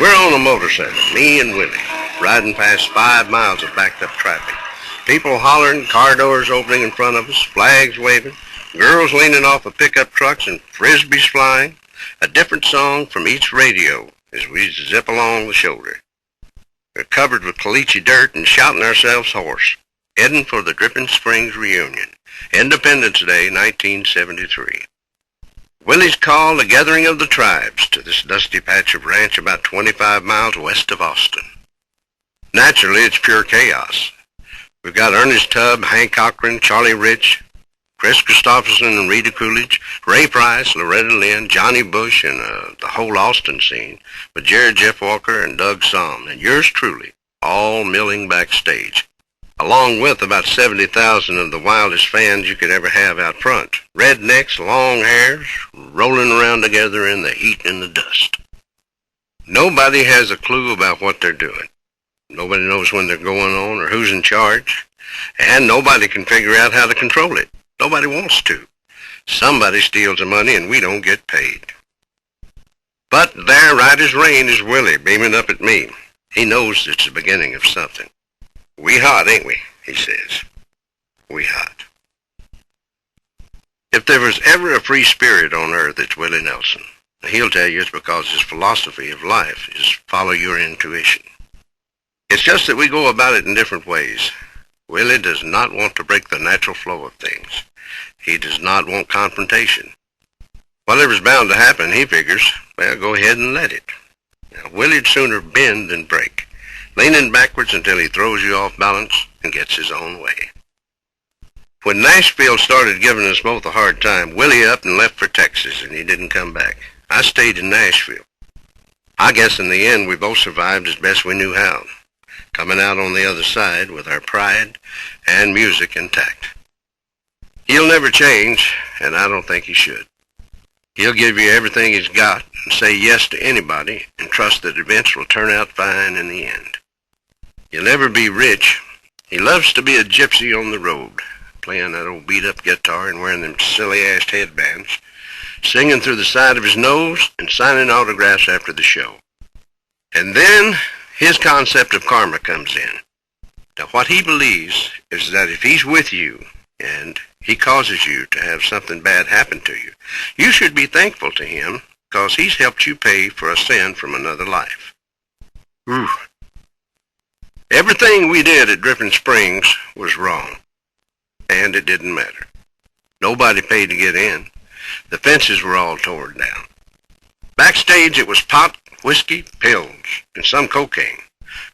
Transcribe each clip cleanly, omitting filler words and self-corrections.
We're on a motorcycle, me and Willie, riding past 5 miles of backed up traffic. People hollering, car doors opening in front of us, flags waving, girls leaning off of pickup trucks and frisbees flying. A different song from each radio as we zip along the shoulder. We're covered with caliche dirt and shouting ourselves hoarse, heading for the Dripping Springs reunion, Independence Day, 1973. Willie's called a gathering of the tribes to this dusty patch of ranch about 25 miles west of Austin. Naturally, it's pure chaos. We've got Ernest Tubb, Hank Cochran, Charlie Rich, Chris Christopherson and Rita Coolidge, Ray Price, Loretta Lynn, Johnny Bush, and the whole Austin scene, with Jared Jeff Walker and Doug Somm, and yours truly, all milling backstage, along with about 70,000 of the wildest fans you could ever have out front. Rednecks, long hairs, rolling around together in the heat and the dust. Nobody has a clue about what they're doing. Nobody knows when they're going on or who's in charge, and nobody can figure out how to control it. Nobody wants to. Somebody steals the money and we don't get paid. But there, right as rain, is Willie beaming up at me. He knows it's the beginning of something. We hot, ain't we? He says. We hot. If there was ever a free spirit on earth, it's Willie Nelson. He'll tell you it's because his philosophy of life is follow your intuition. It's just that we go about it in different ways. Willie does not want to break the natural flow of things. He does not want confrontation. Whatever's bound to happen, he figures, well, go ahead and let it. Now, Willie'd sooner bend than break, leaning backwards until he throws you off balance and gets his own way. When Nashville started giving us both a hard time, Willie up and left for Texas, and he didn't come back. I stayed in Nashville. I guess in the end we both survived as best we knew how, coming out on the other side with our pride and music intact. He'll never change, and I don't think he should. He'll give you everything he's got and say yes to anybody and trust that events will turn out fine in the end. He'll never be rich. He loves to be a gypsy on the road, playing that old beat-up guitar and wearing them silly-ass headbands, singing through the side of his nose and signing autographs after the show. And then his concept of karma comes in. Now, what he believes is that if he's with you and he causes you to have something bad happen to you, you should be thankful to him because he's helped you pay for a sin from another life. Ooh. Everything we did at Dripping Springs was wrong, and it didn't matter. Nobody paid to get in. The fences were all torn down. Backstage it was pot, whiskey, pills, and some cocaine.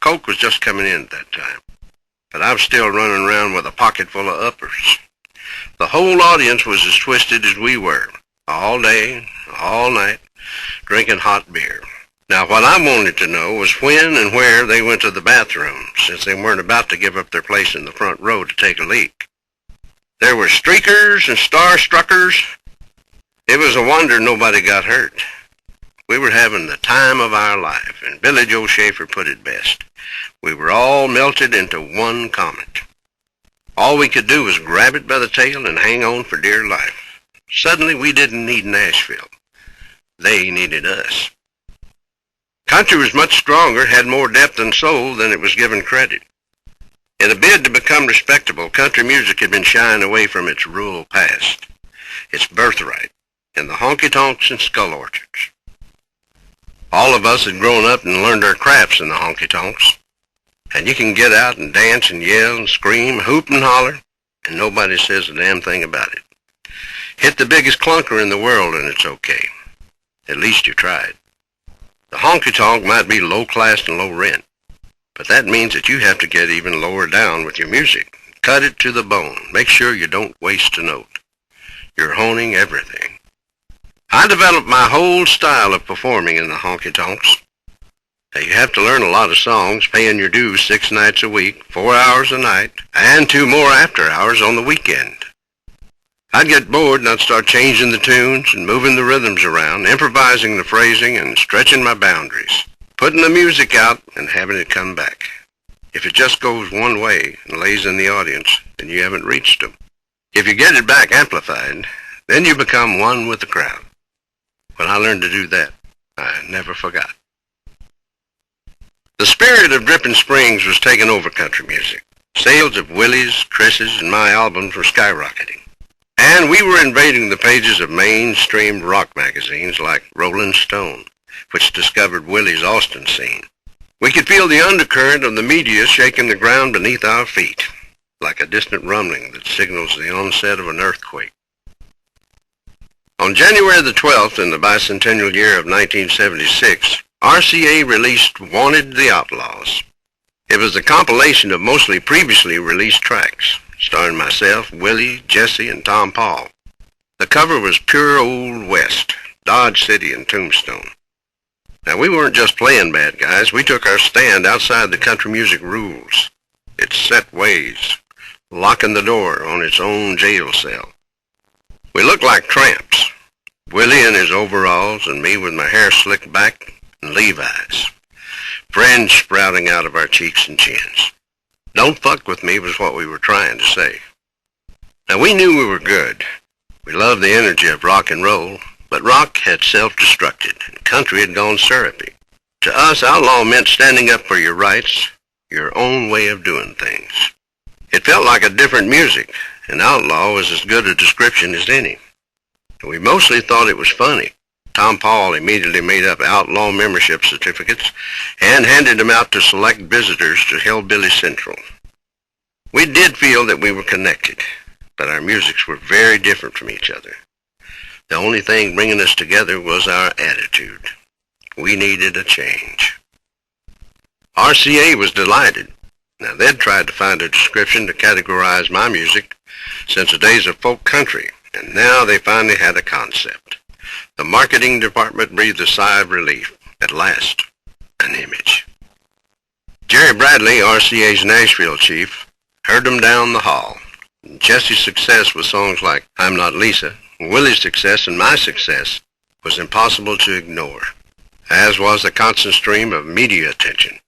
Coke was just coming in at that time, but I was still running around with a pocket full of uppers. The whole audience was as twisted as we were, all day, all night, drinking hot beer. Now, what I wanted to know was when and where they went to the bathroom, since they weren't about to give up their place in the front row to take a leak. There were streakers and starstruckers. It was a wonder nobody got hurt. We were having the time of our life, and Billy Joe Schaefer put it best. We were all melted into one comet. All we could do was grab it by the tail and hang on for dear life. Suddenly, we didn't need Nashville. They needed us. Country was much stronger, had more depth and soul than it was given credit. In a bid to become respectable, country music had been shying away from its rural past, its birthright, in the honky-tonks and skull orchards. All of us had grown up and learned our crafts in the honky-tonks, and you can get out and dance and yell and scream, hoop and holler, and nobody says a damn thing about it. Hit the biggest clunker in the world and it's okay. At least you tried. The honky-tonk might be low class and low rent, but that means that you have to get even lower down with your music. Cut it to the bone. Make sure you don't waste a note. You're honing everything. I developed my whole style of performing in the honky-tonks. Now, you have to learn a lot of songs, paying your dues 6 nights a week, 4 hours a night, and 2 more after hours on the weekend. I'd get bored and I'd start changing the tunes and moving the rhythms around, improvising the phrasing and stretching my boundaries, putting the music out and having it come back. If it just goes one way and lays in the audience, then you haven't reached them. If you get it back amplified, then you become one with the crowd. When I learned to do that, I never forgot. The spirit of Dripping Springs was taking over country music. Sales of Willie's, Chris's, and my albums were skyrocketing. And we were invading the pages of mainstream rock magazines like Rolling Stone, which discovered Willie's Austin scene. We could feel the undercurrent of the media shaking the ground beneath our feet, like a distant rumbling that signals the onset of an earthquake. On January the 12th, in the bicentennial year of 1976, RCA released Wanted the Outlaws. It was a compilation of mostly previously released tracks, starring myself, Willie, Jesse, and Tom Paul. The cover was pure Old West, Dodge City and Tombstone. Now, we weren't just playing bad guys. We took our stand outside the country music rules, its set ways, locking the door on its own jail cell. We looked like tramps, Willie in his overalls and me with my hair slicked back and Levi's, fringe sprouting out of our cheeks and chins. Don't fuck with me was what we were trying to say. Now, we knew we were good. We loved the energy of rock and roll, but rock had self-destructed, and country had gone syrupy. To us, outlaw meant standing up for your rights, your own way of doing things. It felt like a different music, and outlaw was as good a description as any. We mostly thought it was funny. Tom Paul immediately made up outlaw membership certificates and handed them out to select visitors to Hillbilly Central. We did feel that we were connected, but our musics were very different from each other. The only thing bringing us together was our attitude. We needed a change. RCA was delighted. Now, they'd tried to find a description to categorize my music since the days of folk country, and now they finally had a concept. The marketing department breathed a sigh of relief. At last, an image. Jerry Bradley, RCA's Nashville chief, heard them down the hall. Jesse's success with songs like I'm Not Lisa, Willie's success and my success was impossible to ignore, as was the constant stream of media attention.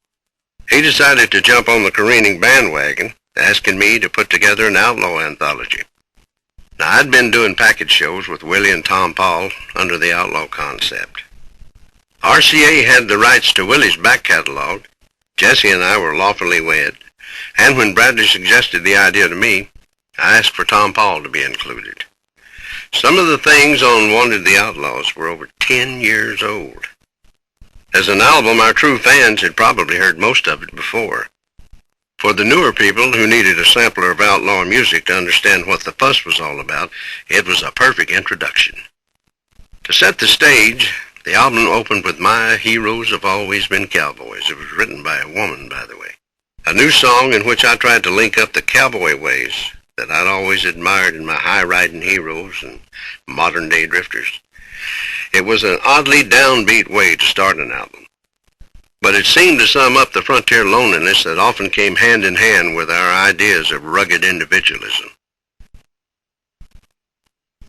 He decided to jump on the careening bandwagon, asking me to put together an outlaw anthology. Now, I'd been doing package shows with Willie and Tom Paul under the outlaw concept. RCA had the rights to Willie's back catalog. Jesse and I were lawfully wed, and when Bradley suggested the idea to me, I asked for Tom Paul to be included. Some of the things on Wanted the Outlaws were over 10 years old. As an album, our true fans had probably heard most of it before. For the newer people who needed a sampler of outlaw music to understand what the fuss was all about, it was a perfect introduction. To set the stage, the album opened with My Heroes Have Always Been Cowboys. It was written by a woman, by the way. A new song in which I tried to link up the cowboy ways that I'd always admired in my high-riding heroes and modern-day drifters. It was an oddly downbeat way to start an album, but it seemed to sum up the frontier loneliness that often came hand in hand with our ideas of rugged individualism.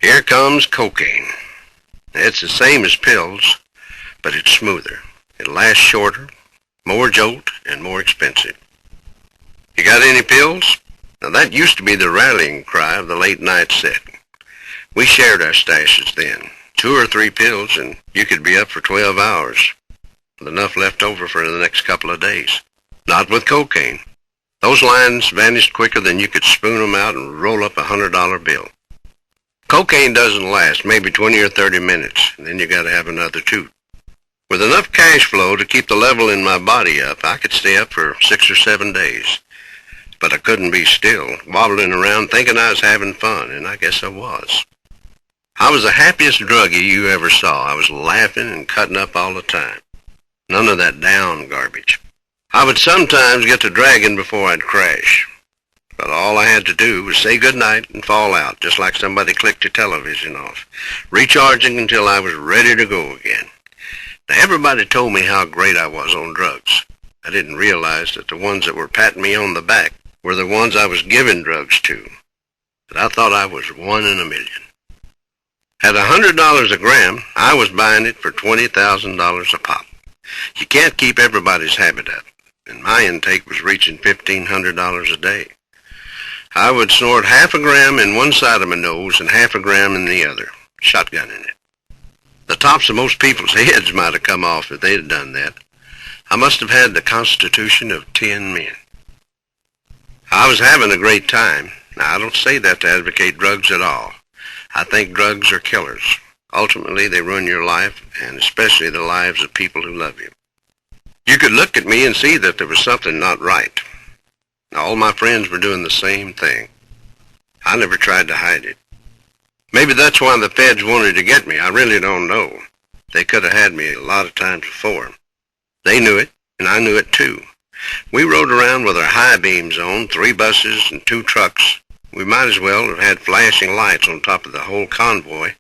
Here comes cocaine. It's the same as pills, but it's smoother. It lasts shorter, more jolt, and more expensive. You got any pills? Now, that used to be the rallying cry of the late-night set. We shared our stashes then. 2 or 3 pills, and you could be up for 12 hours, with enough left over for the next couple of days. Not with cocaine. Those lines vanished quicker than you could spoon them out and roll up a $100 bill. Cocaine doesn't last, maybe 20 or 30 minutes, and then you got to have another toot. With enough cash flow to keep the level in my body up, I could stay up for 6 or 7 days. But I couldn't be still, wobbling around thinking I was having fun, and I guess I was. I was the happiest druggie you ever saw. I was laughing and cutting up all the time. None of that down garbage. I would sometimes get to dragging before I'd crash. But all I had to do was say goodnight and fall out, just like somebody clicked your television off, recharging until I was ready to go again. Now, everybody told me how great I was on drugs. I didn't realize that the ones that were patting me on the back were the ones I was giving drugs to. But I thought I was 1 in a million. At $100 a gram, I was buying it for $20,000 a pop. You can't keep everybody's habit up, and my intake was reaching $1,500 a day. I would snort half a gram in one side of my nose and half a gram in the other, shotgunning it. The tops of most people's heads might have come off if they'd done that. I must have had the constitution of 10 men. I was having a great time. Now, I don't say that to advocate drugs at all. I think drugs are killers. Ultimately, they ruin your life, and especially the lives of people who love you. You could look at me and see that there was something not right. All my friends were doing the same thing. I never tried to hide it. Maybe that's why the feds wanted to get me. I really don't know. They could have had me a lot of times before. They knew it, and I knew it too. We rode around with our high beams on, 3 buses and 2 trucks. We might as well have had flashing lights on top of the whole convoy,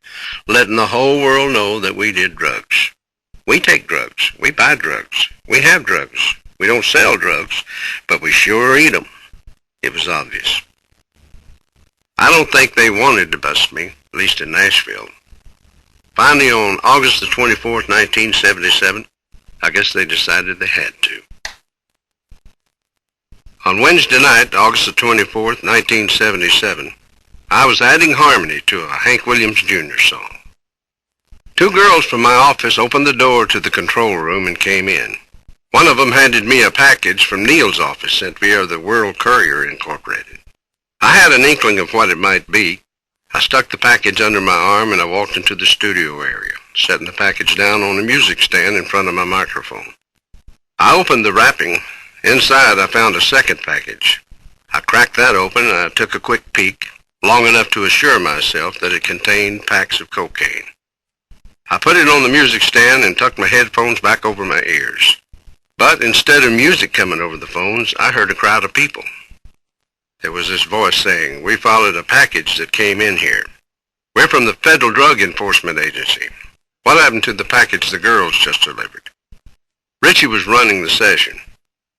letting the whole world know that we did drugs. We take drugs. We buy drugs. We have drugs. We don't sell drugs, but we sure eat them. It was obvious. I don't think they wanted to bust me, at least in Nashville. Finally, on August the 24th, 1977, I guess they decided they had to. On Wednesday night, August the 24th, 1977, I was adding harmony to a Hank Williams Jr. song. 2 girls from my office opened the door to the control room and came in. One of them handed me a package from Neil's office sent via the World Courier Incorporated. I had an inkling of what it might be. I stuck the package under my arm and I walked into the studio area, setting the package down on a music stand in front of my microphone. I opened the wrapping. Inside I found a second package. I cracked that open and I took a quick peek, long enough to assure myself that it contained packs of cocaine. I put it on the music stand and tucked my headphones back over my ears. But instead of music coming over the phones, I heard a crowd of people. There was this voice saying, "We followed a package that came in here. We're from the Federal Drug Enforcement Agency. What happened to the package the girls just delivered?" Richie was running the session.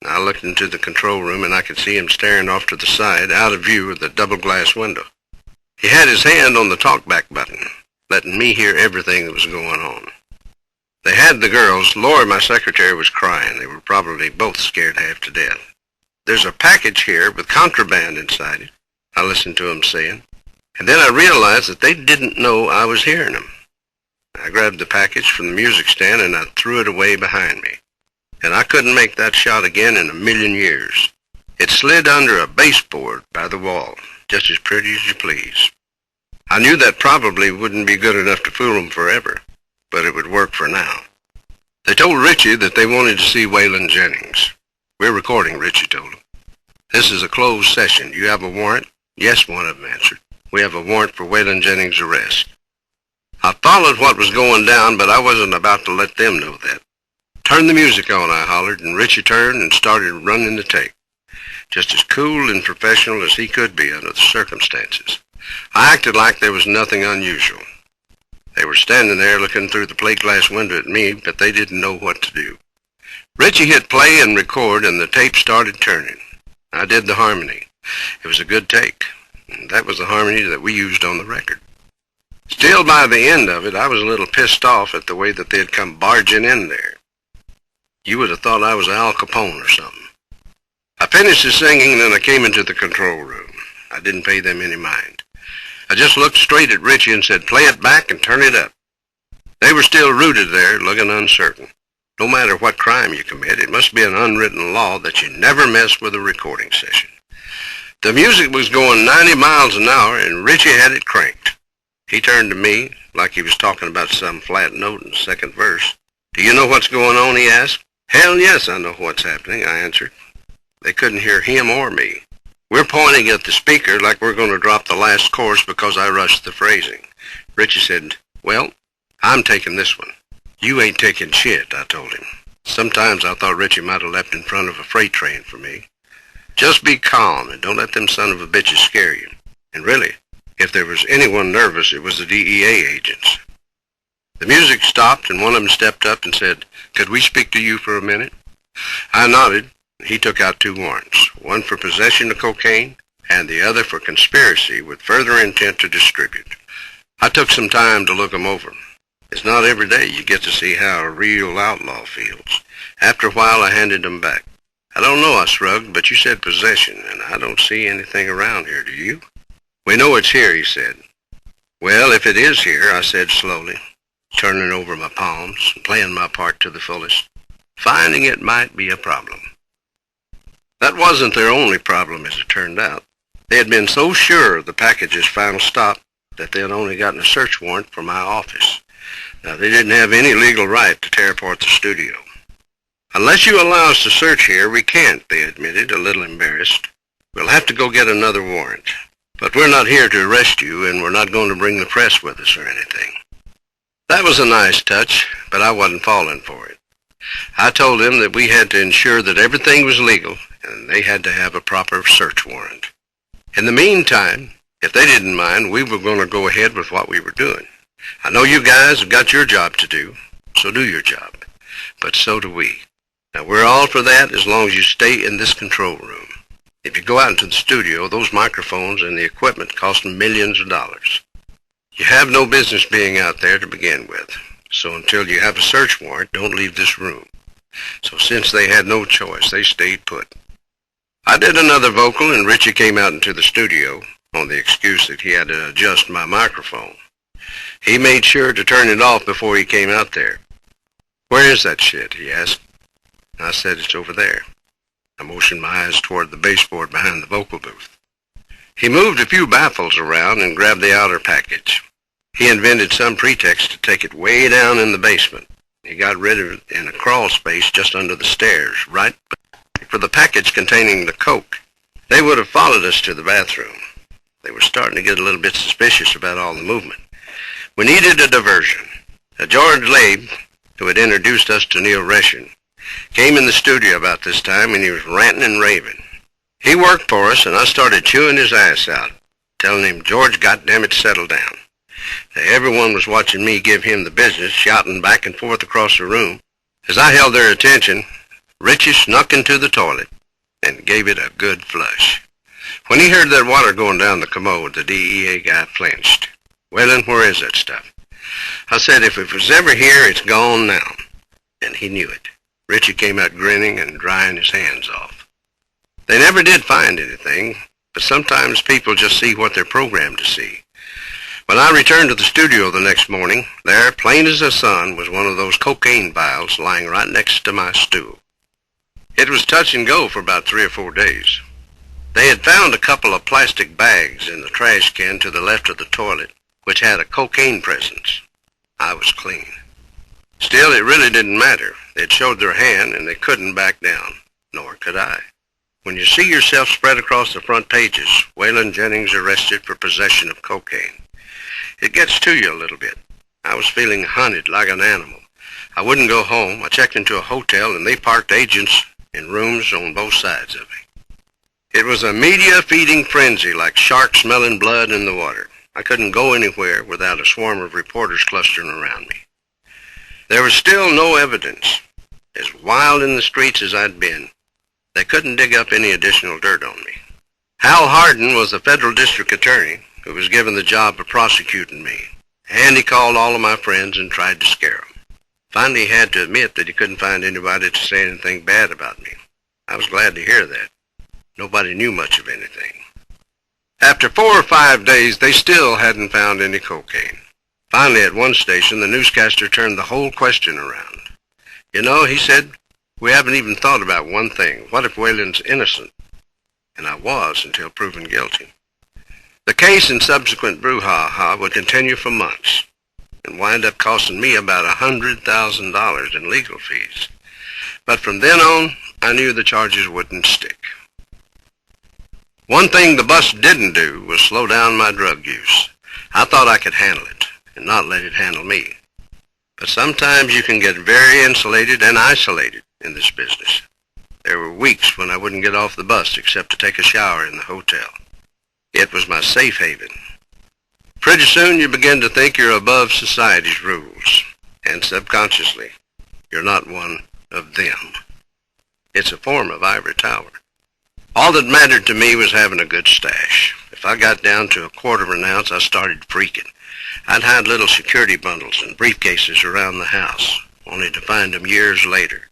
I looked into the control room and I could see him staring off to the side, out of view of the double-glass window. He had his hand on the talkback button, letting me hear everything that was going on. They had the girls. Laura, my secretary, was crying. They were probably both scared half to death. "There's a package here with contraband inside it," I listened to them saying. And then I realized that they didn't know I was hearing them. I grabbed the package from the music stand and I threw it away behind me. And I couldn't make that shot again in a million years. It slid under a baseboard by the wall, just as pretty as you please. I knew that probably wouldn't be good enough to fool them forever, but it would work for now. They told Richie that they wanted to see Waylon Jennings. "We're recording," Richie told him. "This is a closed session. You have a warrant?" "Yes," one of them answered. "We have a warrant for Waylon Jennings' arrest." I followed what was going down, but I wasn't about to let them know that. "Turn the music on," I hollered, and Richie turned and started running the tape, just as cool and professional as he could be under the circumstances. I acted like there was nothing unusual. They were standing there looking through the plate glass window at me, but they didn't know what to do. Richie hit play and record, and the tape started turning. I did the harmony. It was a good take, and that was the harmony that we used on the record. Still, by the end of it, I was a little pissed off at the way that they'd come barging in there. You would have thought I was Al Capone or something. I finished the singing, and then I came into the control room. I didn't pay them any mind. I just looked straight at Richie and said, "Play it back and turn it up." They were still rooted there, looking uncertain. No matter what crime you commit, it must be an unwritten law that you never mess with a recording session. The music was going 90 miles an hour, and Richie had it cranked. He turned to me like he was talking about some flat note in the second verse. "Do you know what's going on?" he asked. "Hell yes, I know what's happening," I answered. They couldn't hear him or me. "We're pointing at the speaker like we're going to drop the last chorus because I rushed the phrasing." Richie said, "Well, I'm taking this one." "You ain't taking shit," I told him. Sometimes I thought Richie might have leapt in front of a freight train for me. "Just be calm and don't let them son of a bitches scare you." And really, if there was anyone nervous, it was the DEA agents. The music stopped and one of them stepped up and said, "Could we speak to you for a minute?" I nodded. He took out 2 warrants, one for possession of cocaine and the other for conspiracy with further intent to distribute. I took some time to look them over. It's not every day you get to see how a real outlaw feels. After a while, I handed them back. "I don't know," I shrugged, "but you said possession, and I don't see anything around here, do you?" "We know it's here," he said. "Well, if it is here," I said slowly, turning over my palms and playing my part to the fullest. finding it might be a problem. That wasn't their only problem, as it turned out. They had been so sure of the package's final stop that they had only gotten a search warrant for my office. Now, they didn't have any legal right to tear apart the studio. "Unless you allow us to search here, we can't," they admitted, a little embarrassed. "We'll have to go get another warrant. But we're not here to arrest you, and we're not going to bring the press with us or anything." That was a nice touch, but I wasn't falling for it. I told them that we had to ensure that everything was legal, and they had to have a proper search warrant. In the meantime, if they didn't mind, we were going to go ahead with what we were doing. I know you guys have got your job to do, so do your job. But so do we. Now, we're all for that as long as you stay in this control room. If you go out into the studio, those microphones and the equipment cost millions of dollars. You have no business being out there to begin with. So until you have a search warrant, don't leave this room. So since they had no choice, they stayed put. I did another vocal, and Richie came out into the studio on the excuse that he had to adjust my microphone. He made sure to turn it off before he came out there. "Where is that shit?" he asked. I said, "It's over there." I motioned my eyes toward the baseboard behind the vocal booth. He moved a few baffles around and grabbed the outer package. He invented some pretext to take it way down in the basement. He got rid of it in a crawl space just under the stairs, right for the package containing the coke. They would have followed us to the bathroom. They were starting to get a little bit suspicious about all the movement. We needed a diversion. George Labe, who had introduced us to Neil Reshin, came in the studio about this time, and he was ranting and raving. He worked for us, and I started chewing his ass out, telling him, "George, goddammit, settle down." Now, everyone was watching me give him the business, shouting back and forth across the room. As I held their attention, Richie snuck into the toilet and gave it a good flush. When he heard that water going down the commode, the DEA guy flinched. "Waylon, where is that stuff?" I said, "If it was ever here, it's gone now." And he knew it. Richie came out grinning and drying his hands off. They never did find anything, but sometimes people just see what they're programmed to see. When I returned to the studio the next morning, there, plain as the sun, was one of those cocaine vials lying right next to my stool. It was touch and go for about 3 or 4 days. They had found a couple of plastic bags in the trash can to the left of the toilet, which had a cocaine presence. I was clean. Still, it really didn't matter. They'd showed their hand, and they couldn't back down, nor could I. When you see yourself spread across the front pages, Waylon Jennings arrested for possession of cocaine, it gets to you a little bit. I was feeling hunted like an animal. I wouldn't go home. I checked into a hotel, and they parked agents in rooms on both sides of me. It was a media-feeding frenzy, like sharks smelling blood in the water. I couldn't go anywhere without a swarm of reporters clustering around me. There was still no evidence. As wild in the streets as I'd been, they couldn't dig up any additional dirt on me. Hal Hardin was the federal district attorney who was given the job of prosecuting me, and he called all of my friends and tried to scare them. Finally, he had to admit that he couldn't find anybody to say anything bad about me. I was glad to hear that. Nobody knew much of anything. After 4 or 5 days, they still hadn't found any cocaine. Finally, at one station, the newscaster turned the whole question around. "You know," he said, "we haven't even thought about one thing. What if Waylon's innocent?" And I was until proven guilty. The case and subsequent brouhaha would continue for months and wind up costing me about $100,000 in legal fees. But from then on, I knew the charges wouldn't stick. One thing the bust didn't do was slow down my drug use. I thought I could handle it and not let it handle me. But sometimes you can get very insulated and isolated in this business. There were weeks when I wouldn't get off the bus except to take a shower in the hotel. It was my safe haven. Pretty soon you begin to think you're above society's rules, and subconsciously, you're not one of them. It's a form of ivory tower. All that mattered to me was having a good stash. If I got down to a quarter of an ounce, I started freaking. I'd hide little security bundles and briefcases around the house, only to find them years later.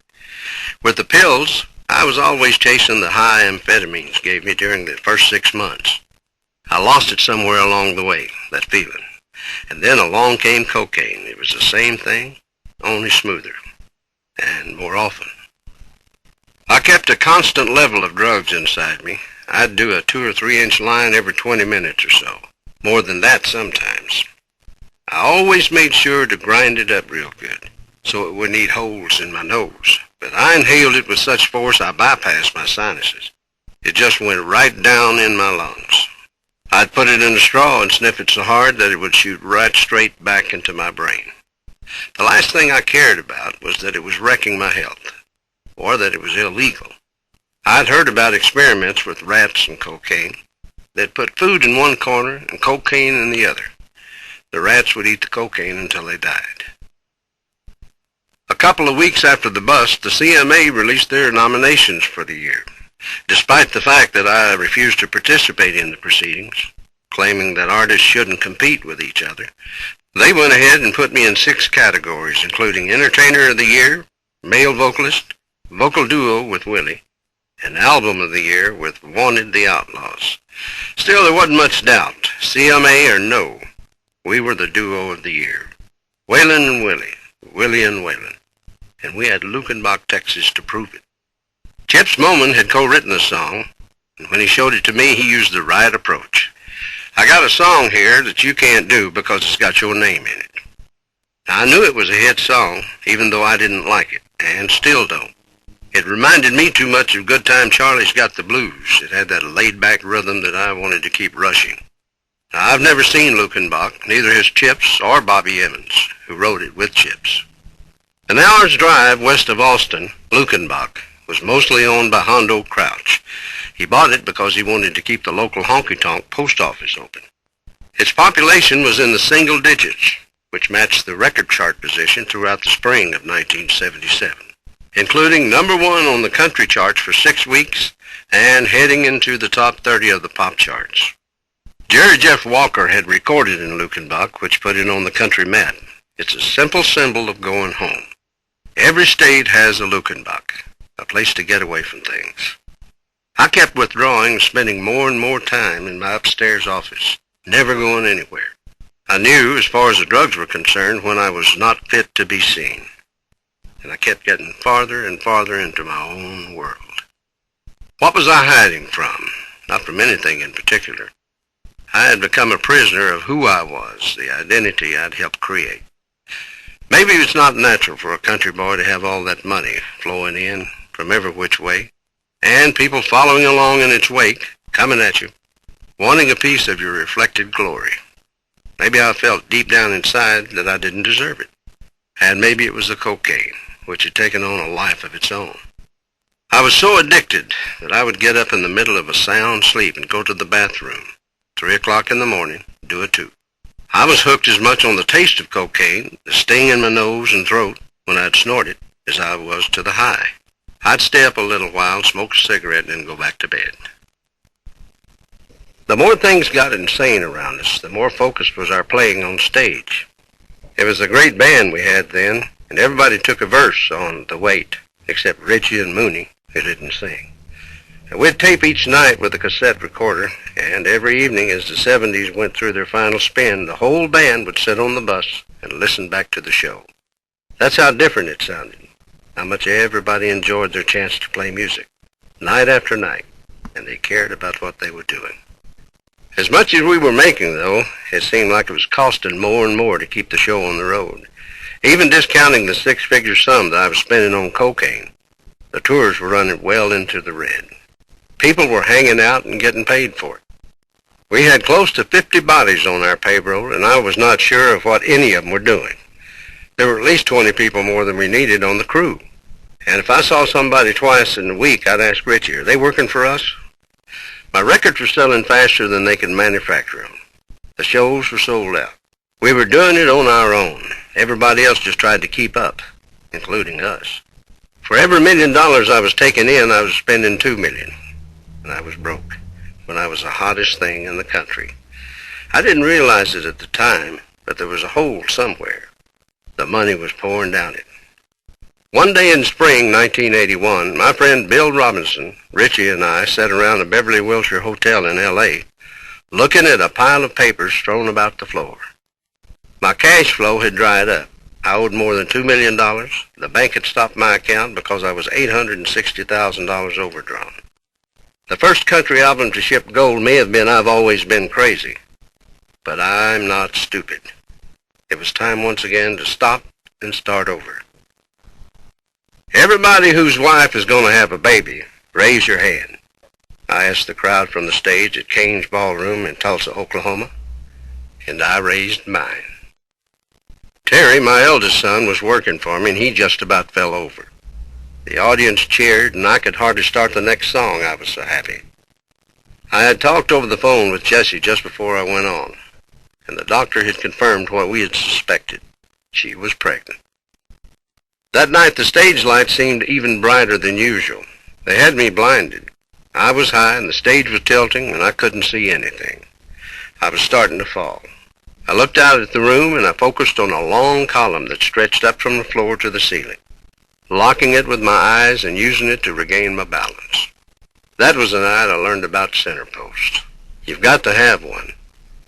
With the pills, I was always chasing the high amphetamines gave me during the first 6 months. I lost it somewhere along the way, that feeling. And then along came cocaine. It was the same thing, only smoother, and more often. kept a constant level of drugs inside me. I'd do a 2 or 3 inch line every 20 minutes or so. More than that sometimes. I always made sure to grind it up real good, so it wouldn't eat holes in my nose. But I inhaled it with such force I bypassed my sinuses. It just went right down in my lungs. I'd put it in a straw and sniff it so hard that it would shoot right straight back into my brain. The last thing I cared about was that it was wrecking my health, or that it was illegal. I'd heard about experiments with rats and cocaine. They'd put food in one corner and cocaine in the other. The rats would eat the cocaine until they died. A couple of weeks after the bust, the CMA released their nominations for the year, despite the fact that I refused to participate in the proceedings, claiming that artists shouldn't compete with each other. They went ahead and put me in 6 categories, including Entertainer of the Year, Male Vocalist, Vocal Duo with Willie, and Album of the Year with Wanted the Outlaws. Still, there wasn't much doubt. CMA or no, we were the duo of the year. Waylon and Willie, Willie and Waylon. And we had Lukenbach, Texas to prove it. Chips Moman had co-written the song, and when he showed it to me, he used the right approach. I got a song here that you can't do because it's got your name in it. Now, I knew it was a hit song, even though I didn't like it, and still don't. It reminded me too much of Good Time Charlie's Got the Blues. It had that laid-back rhythm that I wanted to keep rushing. Now, I've never seen Lukenbach, neither has Chips or Bobby Emmons, who wrote it with Chips. An hour's drive west of Austin, Lukenbach was mostly owned by Hondo Crouch. He bought it because he wanted to keep the local honky-tonk post office open. Its population was in the single digits, which matched the record chart position throughout the spring of 1977, including number 1 on the country charts for 6 weeks and heading into the top 30 of the pop charts. Jerry Jeff Walker had recorded in Lukenbach, which put it on the country map. It's a simple symbol of going home. Every state has a Lukenbach, a place to get away from things. I kept withdrawing and spending more and more time in my upstairs office, never going anywhere. I knew, as far as the drugs were concerned, when I was not fit to be seen. And I kept getting farther and farther into my own world. What was I hiding from? Not from anything in particular. I had become a prisoner of who I was, the identity I'd helped create. Maybe it's not natural for a country boy to have all that money flowing in from every which way, and people following along in its wake, coming at you, wanting a piece of your reflected glory. Maybe I felt deep down inside that I didn't deserve it. And maybe it was the cocaine, which had taken on a life of its own. I was so addicted that I would get up in the middle of a sound sleep and go to the bathroom, 3 o'clock in the morning, do a toot. I was hooked as much on the taste of cocaine, the sting in my nose and throat when I'd snort it, as I was to the high. I'd stay up a little while, smoke a cigarette, and then go back to bed. The more things got insane around us, the more focused was our playing on stage. It was a great band we had then, and everybody took a verse on The Weight, except Richie and Mooney, who didn't sing. And we'd tape each night with a cassette recorder, and every evening as the 70s went through their final spin, the whole band would sit on the bus and listen back to the show. That's how different it sounded, how much everybody enjoyed their chance to play music, night after night, and they cared about what they were doing. As much as we were making, though, it seemed like it was costing more and more to keep the show on the road. Even discounting the 6-figure sum that I was spending on cocaine, the tours were running well into the red. People were hanging out and getting paid for it. We had close to 50 bodies on our payroll, and I was not sure of what any of them were doing. There were at least 20 people more than we needed on the crew. And if I saw somebody twice in a week, I'd ask Richie, are they working for us? My records were selling faster than they could manufacture them. The shows were sold out. We were doing it on our own. Everybody else just tried to keep up, including us. For every $1 million I was taking in, I was spending $2 million. And I was broke when I was the hottest thing in the country. I didn't realize it at the time, but there was a hole somewhere. The money was pouring down it. One day in spring 1981, my friend Bill Robinson, Richie, and I sat around a Beverly Wilshire hotel in L.A., looking at a pile of papers thrown about the floor. My cash flow had dried up. I owed more than $2 million. The bank had stopped my account because I was $860,000 overdrawn. The first country album to ship gold may have been I've Always Been Crazy, but I'm not stupid. It was time once again to stop and start over. Everybody whose wife is going to have a baby, raise your hand. I asked the crowd from the stage at Kane's Ballroom in Tulsa, Oklahoma, and I raised mine. Terry, my eldest son, was working for me, and he just about fell over. The audience cheered, and I could hardly start the next song, I was so happy. I had talked over the phone with Jessie just before I went on, and the doctor had confirmed what we had suspected. She was pregnant. That night, the stage lights seemed even brighter than usual. They had me blinded. I was high, and the stage was tilting, and I couldn't see anything. I was starting to fall. I looked out at the room, and I focused on a long column that stretched up from the floor to the ceiling, locking it with my eyes and using it to regain my balance. That was the night I learned about center post. You've got to have one,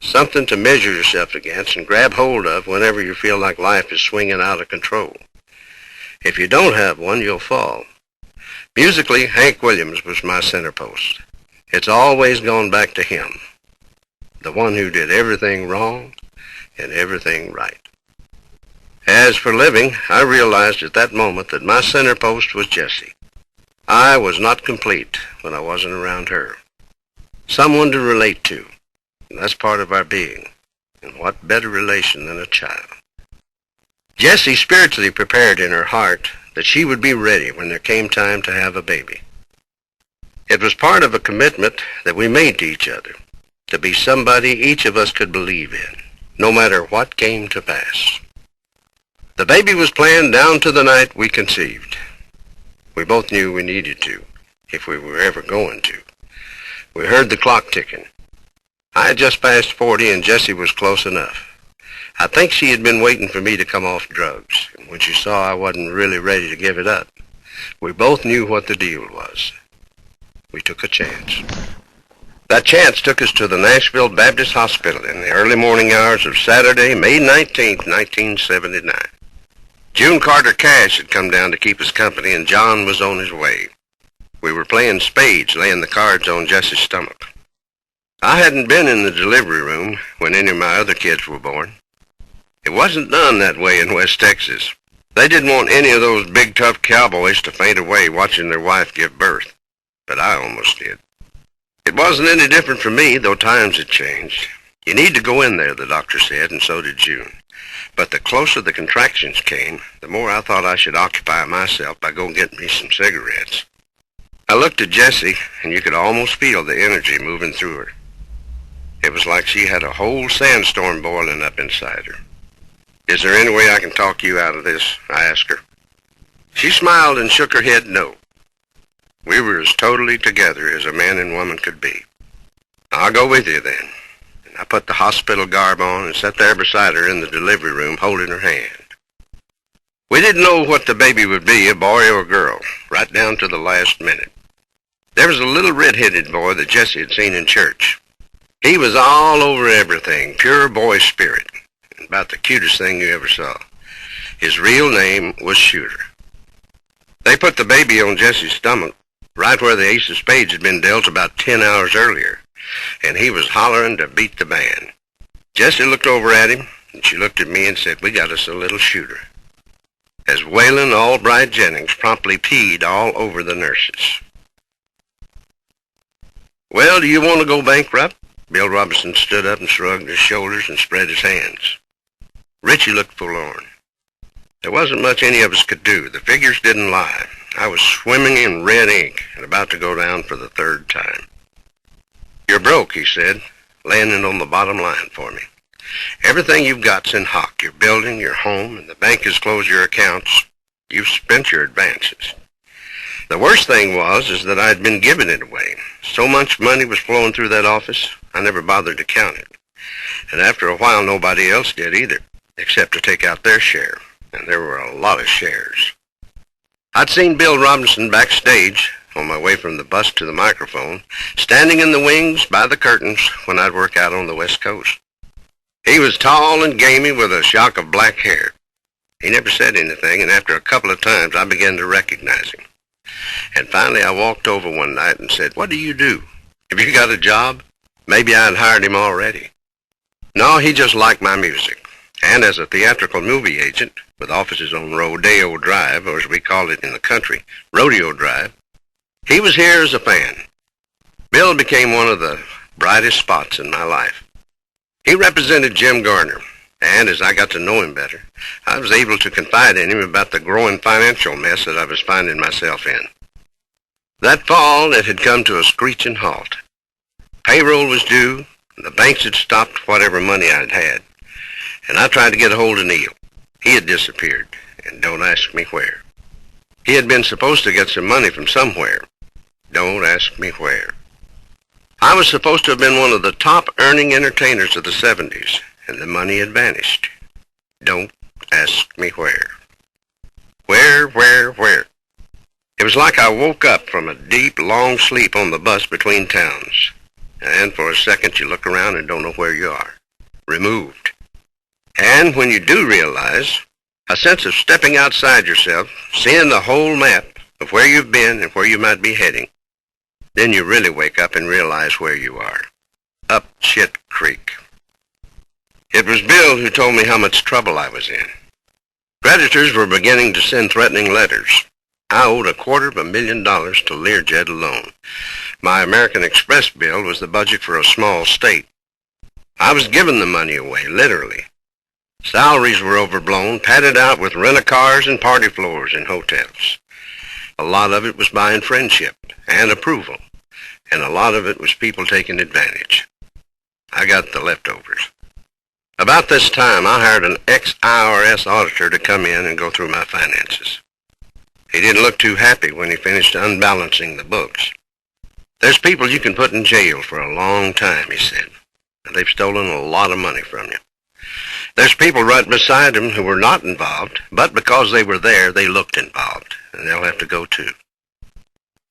something to measure yourself against and grab hold of whenever you feel like life is swinging out of control. If you don't have one, you'll fall. Musically, Hank Williams was my center post. It's always gone back to him, the one who did everything wrong and everything right. As for living, I realized at that moment that my center post was Jessie. I was not complete when I wasn't around her. Someone to relate to, and that's part of our being. And what better relation than a child? Jessie spiritually prepared in her heart that she would be ready when there came time to have a baby. It was part of a commitment that we made to each other, to be somebody each of us could believe in, no matter what came to pass. The baby was planned down to the night we conceived. We both knew we needed to, if we were ever going to. We heard the clock ticking. I had just passed 40 and Jessie was close enough. I think she had been waiting for me to come off drugs, and when she saw I wasn't really ready to give it up, we both knew what the deal was. We took a chance. That chance took us to the Nashville Baptist Hospital in the early morning hours of Saturday, May 19th, 1979. June Carter Cash had come down to keep us company, and John was on his way. We were playing spades, laying the cards on Jessie's stomach. I hadn't been in the delivery room when any of my other kids were born. It wasn't done that way in West Texas. They didn't want any of those big, tough cowboys to faint away watching their wife give birth, but I almost did. It wasn't any different for me, though times had changed. You need to go in there, the doctor said, and so did June. But the closer the contractions came, the more I thought I should occupy myself by going getting me some cigarettes. I looked at Jessie, and you could almost feel the energy moving through her. It was like she had a whole sandstorm boiling up inside her. "Is there any way I can talk you out of this?" I asked her. She smiled and shook her head no. We were as totally together as a man and woman could be. "I'll go with you then." And I put the hospital garb on and sat there beside her in the delivery room holding her hand. We didn't know what the baby would be, a boy or a girl, right down to the last minute. There was a little red-headed boy that Jessie had seen in church. He was all over everything, pure boy spirit, and about the cutest thing you ever saw. His real name was Shooter. They put the baby on Jessie's stomach, right where the ace of spades had been dealt about 10 hours earlier, and he was hollering to beat the band. Jessie looked over at him, and she looked at me and said, "We got us a little Shooter," as Waylon Albright Jennings promptly peed all over the nurses. "Well, do you want to go bankrupt?" Bill Robinson stood up and shrugged his shoulders and spread his hands. Richie looked forlorn. There wasn't much any of us could do. The figures didn't lie. I was swimming in red ink and about to go down for the third time. "You're broke," he said, laying it on the bottom line for me. "Everything you've got's in hock. Your building, your home, and the bank has closed your accounts. You've spent your advances. The worst thing is that I'd been giving it away. So much money was flowing through that office, I never bothered to count it. And after a while, nobody else did either, except to take out their share. And there were a lot of shares. I'd seen Bill Robinson backstage, on my way from the bus to the microphone, standing in the wings by the curtains when I'd work out on the West Coast. He was tall and gamey with a shock of black hair. He never said anything, and after a couple of times I began to recognize him. And finally I walked over one night and said, "What do you do? Have you got a job?" Maybe I'd hired him already. No, he just liked my music. And as a theatrical movie agent, with offices on Rodeo Drive, or as we call it in the country, Rodeo Drive, he was here as a fan. Bill became one of the brightest spots in my life. He represented Jim Garner, and as I got to know him better, I was able to confide in him about the growing financial mess that I was finding myself in. That fall, it had come to a screeching halt. Payroll was due, and the banks had stopped whatever money I'd had, and I tried to get a hold of Neil. He had disappeared, and don't ask me where. He had been supposed to get some money from somewhere. Don't ask me where. I was supposed to have been one of the top earning entertainers of the 70s, and the money had vanished. Don't ask me where. Where? It was like I woke up from a deep, long sleep on the bus between towns, and for a second you look around and don't know where you are. Removed. And when you do realize, a sense of stepping outside yourself, seeing the whole map of where you've been and where you might be heading, then you really wake up and realize where you are. Up shit creek. It was Bill who told me how much trouble I was in. Creditors were beginning to send threatening letters. I owed $250,000 to Learjet alone. My American Express bill was the budget for a small state. I was giving the money away, literally. Salaries were overblown, padded out with rent-a-cars and party floors in hotels. A lot of it was buying friendship and approval, and a lot of it was people taking advantage. I got the leftovers. About this time, I hired an ex-IRS auditor to come in and go through my finances. He didn't look too happy when he finished unbalancing the books. "There's people you can put in jail for a long time," he said, "and they've stolen a lot of money from you. There's people right beside them who were not involved, but because they were there, they looked involved, and they'll have to go too."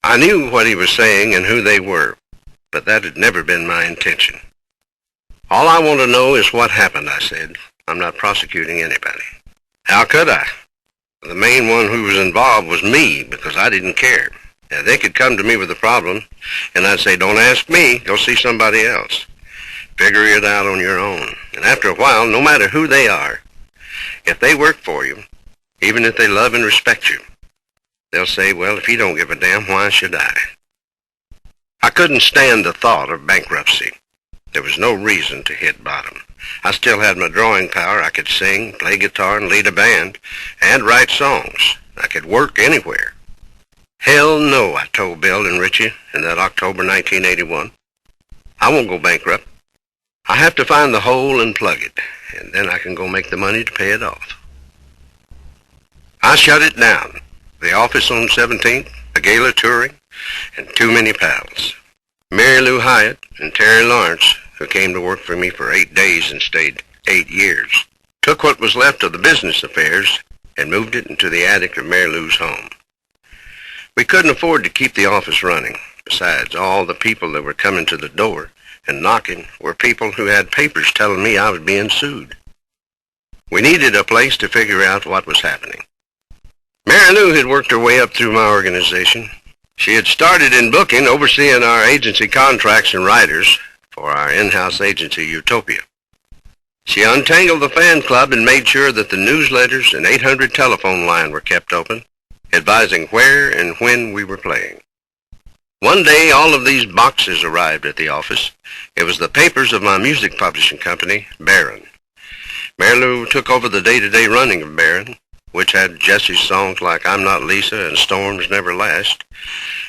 I knew what he was saying and who they were, but that had never been my intention. "All I want to know is what happened," I said. "I'm not prosecuting anybody." How could I? The main one who was involved was me, because I didn't care. Now, they could come to me with a problem, and I'd say, "Don't ask me, go see somebody else. Figure it out on your own." And after a while, no matter who they are, if they work for you, even if they love and respect you, they'll say, "Well, if you don't give a damn, why should I?" I couldn't stand the thought of bankruptcy. There was no reason to hit bottom. I still had my drawing power. I could sing, play guitar, and lead a band, and write songs. I could work anywhere. "Hell no," I told Bill and Richie in that October 1981. "I won't go bankrupt. I have to find the hole and plug it, and then I can go make the money to pay it off." I shut it down. The office on 17th, a gala touring, and too many pals. Mary Lou Hyatt and Terry Lawrence, who came to work for me for 8 days and stayed 8 years, took what was left of the business affairs and moved it into the attic of Mary Lou's home. We couldn't afford to keep the office running. Besides, all the people that were coming to the door and knocking were people who had papers telling me I was being sued. We needed a place to figure out what was happening. Mary Lou had worked her way up through my organization. She had started in booking, overseeing our agency contracts and writers for our in-house agency, Utopia. She untangled the fan club and made sure that the newsletters and 800 telephone line were kept open, advising where and when we were playing. One day, all of these boxes arrived at the office. It was the papers of my music publishing company, Barron. Mary Lou took over the day-to-day running of Barron, which had Jesse's songs like "I'm Not Lisa" and "Storms Never Last,"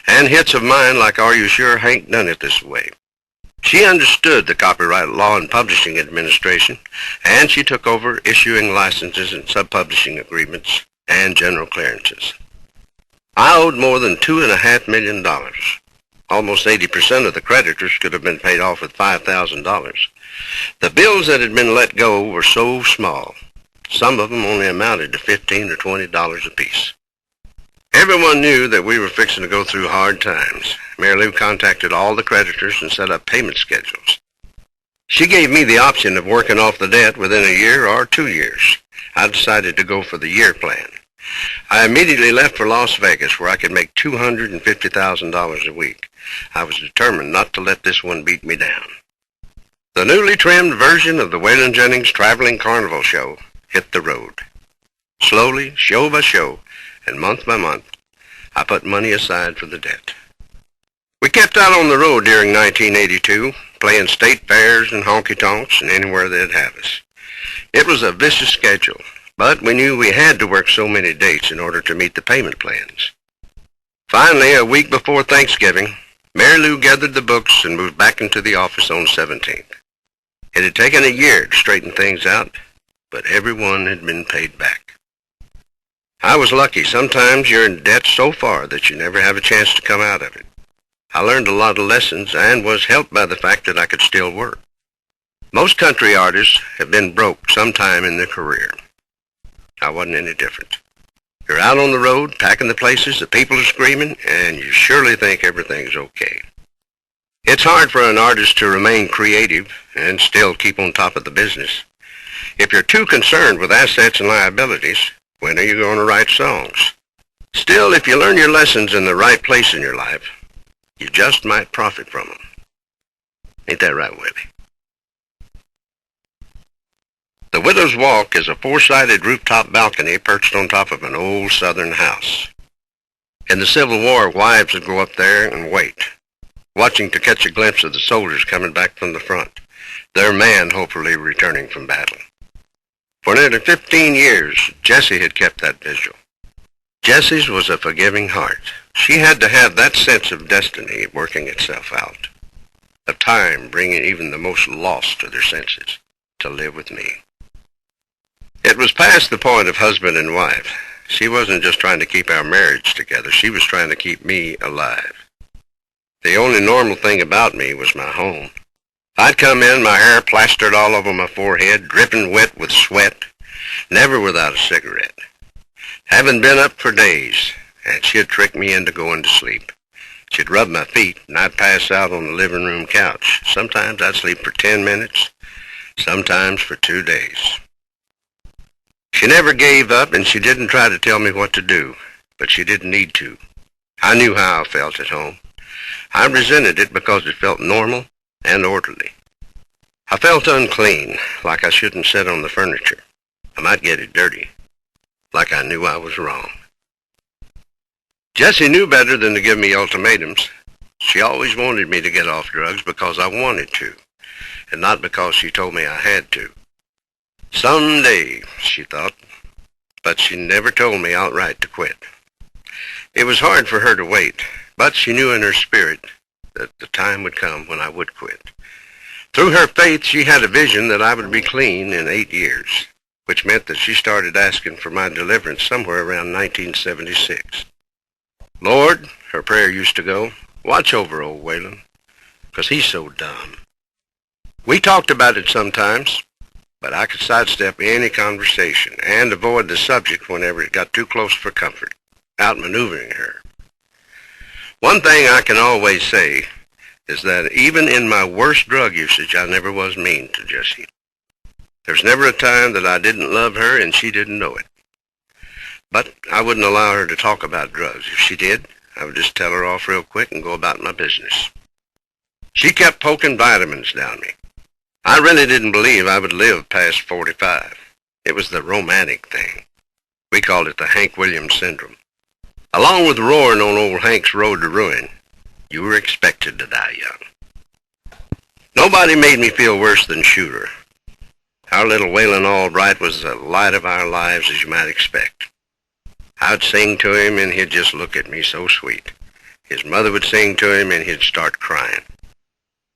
and hits of mine like "Are You Sure Hank Done It This Way." She understood the copyright law and publishing administration, and she took over issuing licenses and sub-publishing agreements and general clearances. I owed more than $2.5 million. Almost 80% of the creditors could have been paid off with $5,000. The bills that had been let go were so small. Some of them only amounted to $15 or $20 apiece. Everyone knew that we were fixing to go through hard times. Mary Lou contacted all the creditors and set up payment schedules. She gave me the option of working off the debt within a year or 2 years. I decided to go for the year plan. I immediately left for Las Vegas, where I could make $250,000 a week. I was determined not to let this one beat me down. The newly trimmed version of the Waylon Jennings Traveling Carnival Show hit the road. Slowly, show by show, and month by month, I put money aside for the debt. We kept out on the road during 1982, playing state fairs and honky-tonks and anywhere they'd have us. It was a vicious schedule, but we knew we had to work so many dates in order to meet the payment plans. Finally, a week before Thanksgiving, Mary Lou gathered the books and moved back into the office on 17th. It had taken a year to straighten things out, but everyone had been paid back. I was lucky. Sometimes you're in debt so far that you never have a chance to come out of it. I learned a lot of lessons and was helped by the fact that I could still work. Most country artists have been broke sometime in their career. I wasn't any different. You're out on the road, packing the places, the people are screaming, and you surely think everything's okay. It's hard for an artist to remain creative and still keep on top of the business. If you're too concerned with assets and liabilities, when are you going to write songs? Still, if you learn your lessons in the right place in your life, you just might profit from them. Ain't that right, Willie? The Widow's Walk is a four-sided rooftop balcony perched on top of an old southern house. In the Civil War, wives would go up there and wait, watching to catch a glimpse of the soldiers coming back from the front, their man hopefully returning from battle. For nearly 15 years, Jessie had kept that vigil. Jessie's was a forgiving heart. She had to have that sense of destiny working itself out, of time bringing even the most lost to their senses to live with me. It was past the point of husband and wife. She wasn't just trying to keep our marriage together. She was trying to keep me alive. The only normal thing about me was my home. I'd come in, my hair plastered all over my forehead, dripping wet with sweat, never without a cigarette. Haven't been up for days, and she'd trick me into going to sleep. She'd rub my feet, and I'd pass out on the living room couch. Sometimes I'd sleep for 10 minutes, sometimes for 2 days. She never gave up, and she didn't try to tell me what to do, but she didn't need to. I knew how I felt at home. I resented it because it felt normal and orderly. I felt unclean, like I shouldn't sit on the furniture. I might get it dirty, like I knew I was wrong. Jessie knew better than to give me ultimatums. She always wanted me to get off drugs because I wanted to, and not because she told me I had to. Someday, she thought, but she never told me outright to quit. It was hard for her to wait, but she knew in her spirit that the time would come when I would quit. Through her faith, she had a vision that I would be clean in 8 years, which meant that she started asking for my deliverance somewhere around 1976. Lord, her prayer used to go, watch over old Waylon, 'cause he's so dumb. We talked about it sometimes, but I could sidestep any conversation and avoid the subject whenever it got too close for comfort, outmaneuvering her. One thing I can always say is that even in my worst drug usage, I never was mean to Jessie. There's never a time that I didn't love her and she didn't know it. But I wouldn't allow her to talk about drugs. If she did, I would just tell her off real quick and go about my business. She kept poking vitamins down me. I really didn't believe I would live past 45. It was the romantic thing. We called it the Hank Williams syndrome. Along with roaring on old Hank's road to ruin, you were expected to die young. Nobody made me feel worse than Shooter. Our little Waylon Albright was the light of our lives, as you might expect. I'd sing to him, and he'd just look at me so sweet. His mother would sing to him, and he'd start crying.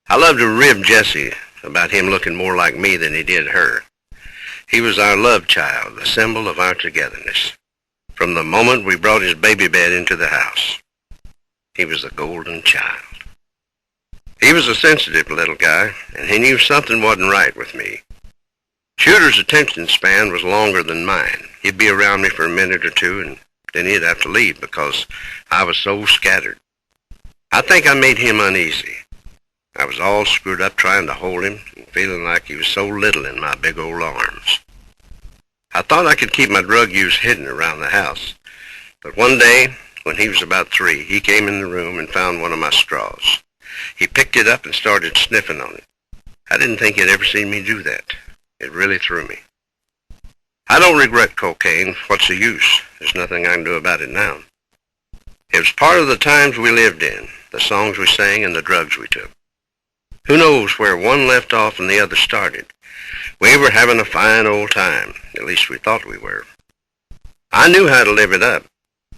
I loved to rib Jessie about him looking more like me than he did her. He was our love child, the symbol of our togetherness. From the moment we brought his baby bed into the house, he was the golden child. He was a sensitive little guy, and he knew something wasn't right with me. Shooter's attention span was longer than mine. He'd be around me for a minute or two, and then he'd have to leave because I was so scattered. I think I made him uneasy. I was all screwed up trying to hold him and feeling like he was so little in my big old arms. I thought I could keep my drug use hidden around the house, but one day, when he was about 3, he came in the room and found one of my straws. He picked it up and started sniffing on it. I didn't think he'd ever seen me do that. It really threw me. I don't regret cocaine. What's the use? There's nothing I can do about it now. It was part of the times we lived in, the songs we sang and the drugs we took. Who knows where one left off and the other started? We were having a fine old time. At least we thought we were. I knew how to live it up.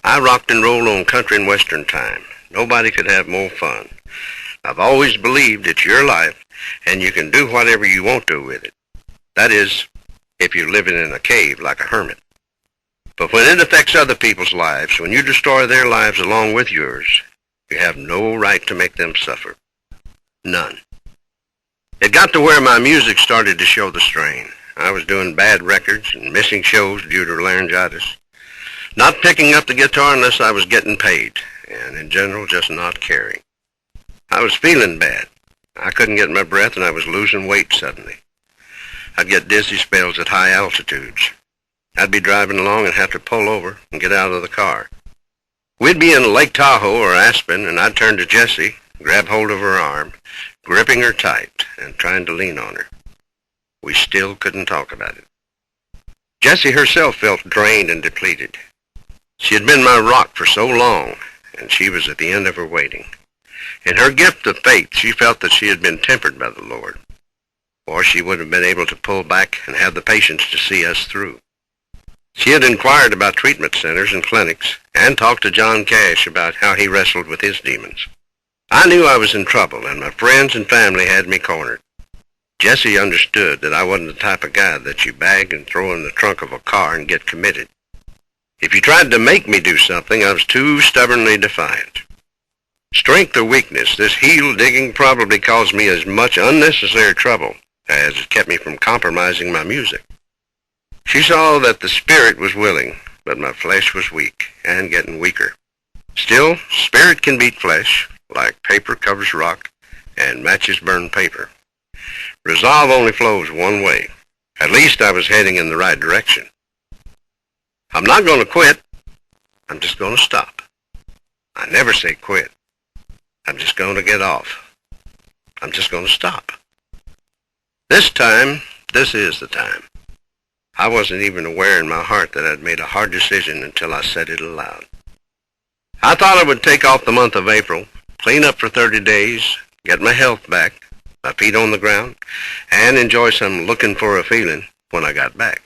I rocked and rolled on country and western time. Nobody could have more fun. I've always believed it's your life, and you can do whatever you want to with it. That is, if you're living in a cave like a hermit. But when it affects other people's lives, when you destroy their lives along with yours, you have no right to make them suffer. None. It got to where my music started to show the strain. I was doing bad records and missing shows due to laryngitis. Not picking up the guitar unless I was getting paid, and in general just not caring. I was feeling bad. I couldn't get my breath and I was losing weight suddenly. I'd get dizzy spells at high altitudes. I'd be driving along and have to pull over and get out of the car. We'd be in Lake Tahoe or Aspen, and I'd turn to Jessie, grab hold of her arm, gripping her tight and trying to lean on her. We still couldn't talk about it. Jessie herself felt drained and depleted. She had been my rock for so long, and she was at the end of her waiting. In her gift of faith, she felt that she had been tempered by the Lord, or she would have been able to pull back and have the patience to see us through. She had inquired about treatment centers and clinics and talked to John Cash about how he wrestled with his demons. I knew I was in trouble, and my friends and family had me cornered. Jessie understood that I wasn't the type of guy that you bag and throw in the trunk of a car and get committed. If you tried to make me do something, I was too stubbornly defiant. Strength or weakness, this heel-digging probably caused me as much unnecessary trouble as it kept me from compromising my music. She saw that the spirit was willing, but my flesh was weak and getting weaker. Still, spirit can beat flesh, like paper covers rock and matches burn paper. Resolve only flows one way. At least I was heading in the right direction. I'm not going to quit. I'm just going to stop. I never say quit. I'm just going to get off. I'm just going to stop. This time, this is the time. I wasn't even aware in my heart that I'd made a hard decision until I said it aloud. I thought I would take off the month of April, clean up for 30 days, get my health back, my feet on the ground, and enjoy some looking for a feeling when I got back.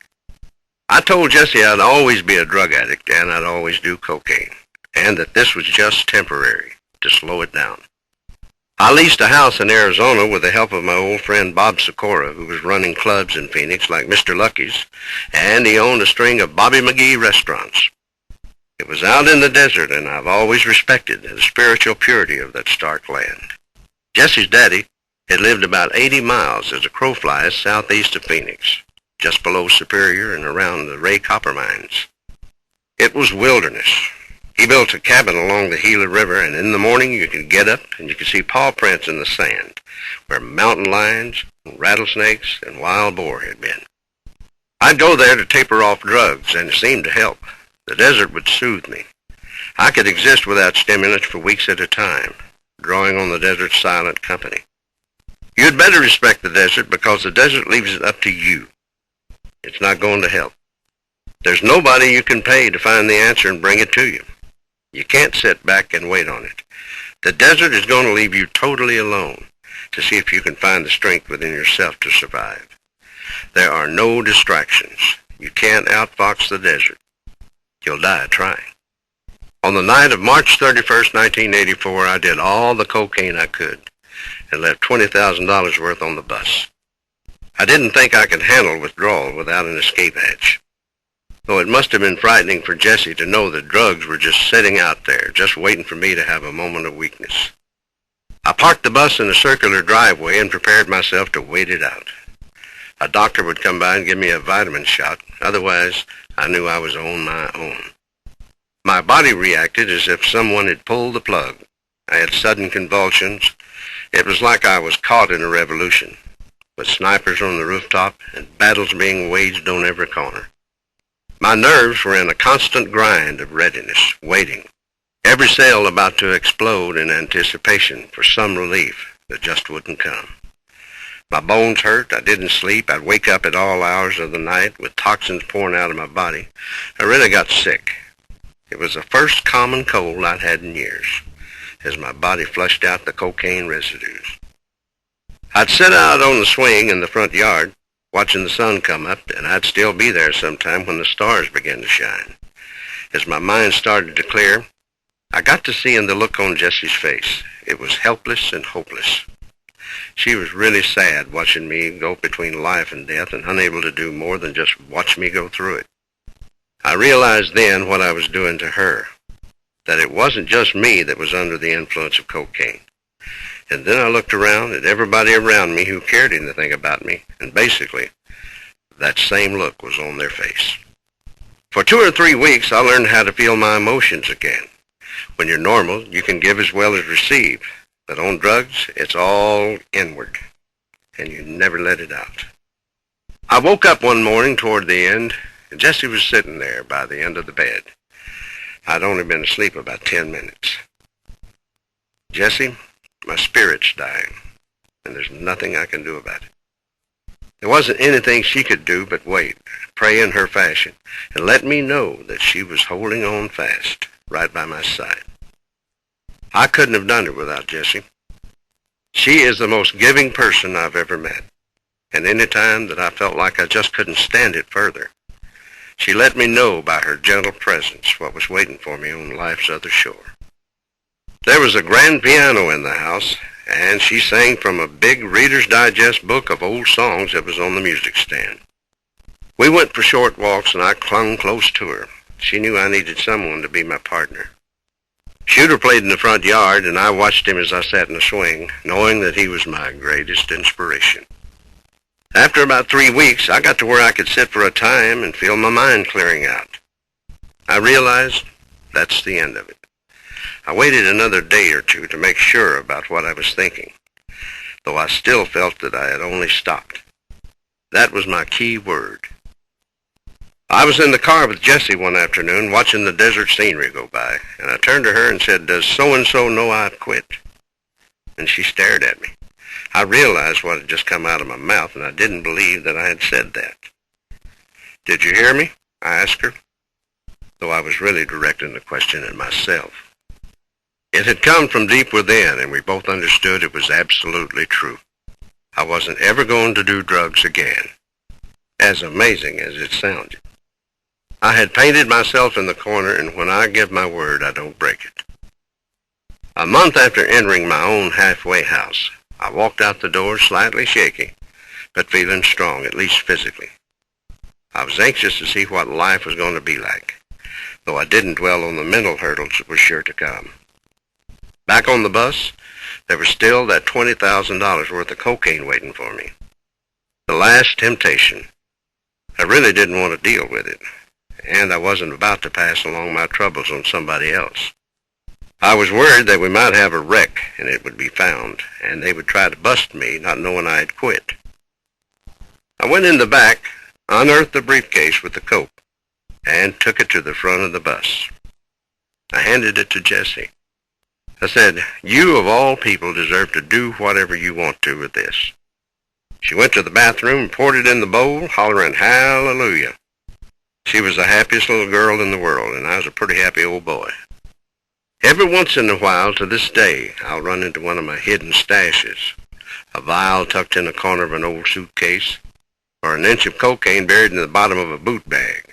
I told Jessie I'd always be a drug addict and I'd always do cocaine, and that this was just temporary, to slow it down. I leased a house in Arizona with the help of my old friend Bob Sikora, who was running clubs in Phoenix like Mr. Lucky's, and he owned a string of Bobby McGee restaurants. It was out in the desert, and I've always respected the spiritual purity of that stark land. Jessie's daddy had lived about 80 miles as a crow flies southeast of Phoenix, just below Superior and around the Ray Copper mines. It was wilderness. He built a cabin along the Gila River, and in the morning you could get up and you could see paw prints in the sand, where mountain lions, rattlesnakes, and wild boar had been. I'd go there to taper off drugs, and it seemed to help. The desert would soothe me. I could exist without stimulants for weeks at a time, drawing on the desert's silent company. You'd better respect the desert because the desert leaves it up to you. It's not going to help. There's nobody you can pay to find the answer and bring it to you. You can't sit back and wait on it. The desert is going to leave you totally alone to see if you can find the strength within yourself to survive. There are no distractions. You can't outfox the desert. You'll die trying. On the night of March 31st, 1984, I did all the cocaine I could and left $20,000 worth on the bus. I didn't think I could handle withdrawal without an escape hatch. Though it must have been frightening for Jessie to know that drugs were just sitting out there, just waiting for me to have a moment of weakness. I parked the bus in a circular driveway and prepared myself to wait it out. A doctor would come by and give me a vitamin shot. Otherwise, I knew I was on my own. My body reacted as if someone had pulled the plug. I had sudden convulsions. It was like I was caught in a revolution, with snipers on the rooftop and battles being waged on every corner. My nerves were in a constant grind of readiness, waiting, every cell about to explode in anticipation for some relief that just wouldn't come. My bones hurt, I didn't sleep, I'd wake up at all hours of the night with toxins pouring out of my body. I really got sick. It was the first common cold I'd had in years, as my body flushed out the cocaine residues. I'd sit out on the swing in the front yard, watching the sun come up, and I'd still be there sometime when the stars began to shine. As my mind started to clear, I got to seeing the look on Jessie's face. It was helpless and hopeless. She was really sad watching me go between life and death and unable to do more than just watch me go through it. I realized then what I was doing to her, that it wasn't just me that was under the influence of cocaine. And then I looked around at everybody around me who cared anything about me, and basically, that same look was on their face. For 2 or 3 weeks, I learned how to feel my emotions again. When you're normal, you can give as well as receive, but on drugs, it's all inward, and you never let it out. I woke up one morning toward the end, and Jessie was sitting there by the end of the bed. I'd only been asleep about 10 minutes. "Jessie, my spirit's dying, and there's nothing I can do about it." There wasn't anything she could do but wait, pray in her fashion, and let me know that she was holding on fast, right by my side. I couldn't have done it without Jessie. She is the most giving person I've ever met, and any time that I felt like I just couldn't stand it further, she let me know by her gentle presence what was waiting for me on life's other shore. There was a grand piano in the house, and she sang from a big Reader's Digest book of old songs that was on the music stand. We went for short walks, and I clung close to her. She knew I needed someone to be my partner. Shooter played in the front yard, and I watched him as I sat in the swing, knowing that he was my greatest inspiration. After about 3 weeks, I got to where I could sit for a time and feel my mind clearing out. I realized that's the end of it. I waited another day or two to make sure about what I was thinking, though I still felt that I had only stopped. That was my key word. I was in the car with Jessie one afternoon watching the desert scenery go by, and I turned to her and said, "Does so-and-so know I've quit?" And she stared at me. I realized what had just come out of my mouth, and I didn't believe that I had said that. "Did you hear me?" I asked her, though I was really directing the question at myself. It had come from deep within, and we both understood it was absolutely true. I wasn't ever going to do drugs again, as amazing as it sounded. I had painted myself in the corner, and when I give my word, I don't break it. A month after entering my own halfway house, I walked out the door slightly shaky, but feeling strong, at least physically. I was anxious to see what life was going to be like, though I didn't dwell on the mental hurdles that were sure to come. Back on the bus, there was still that $20,000 worth of cocaine waiting for me. The last temptation. I really didn't want to deal with it, and I wasn't about to pass along my troubles on somebody else. I was worried that we might have a wreck and it would be found, and they would try to bust me, not knowing I had quit. I went in the back, unearthed the briefcase with the coke, and took it to the front of the bus. I handed it to Jessie. I said, "You of all people deserve to do whatever you want to with this." She went to the bathroom and poured it in the bowl, hollering hallelujah. She was the happiest little girl in the world, and I was a pretty happy old boy. Every once in a while, to this day, I'll run into one of my hidden stashes, a vial tucked in a corner of an old suitcase, or an inch of cocaine buried in the bottom of a boot bag.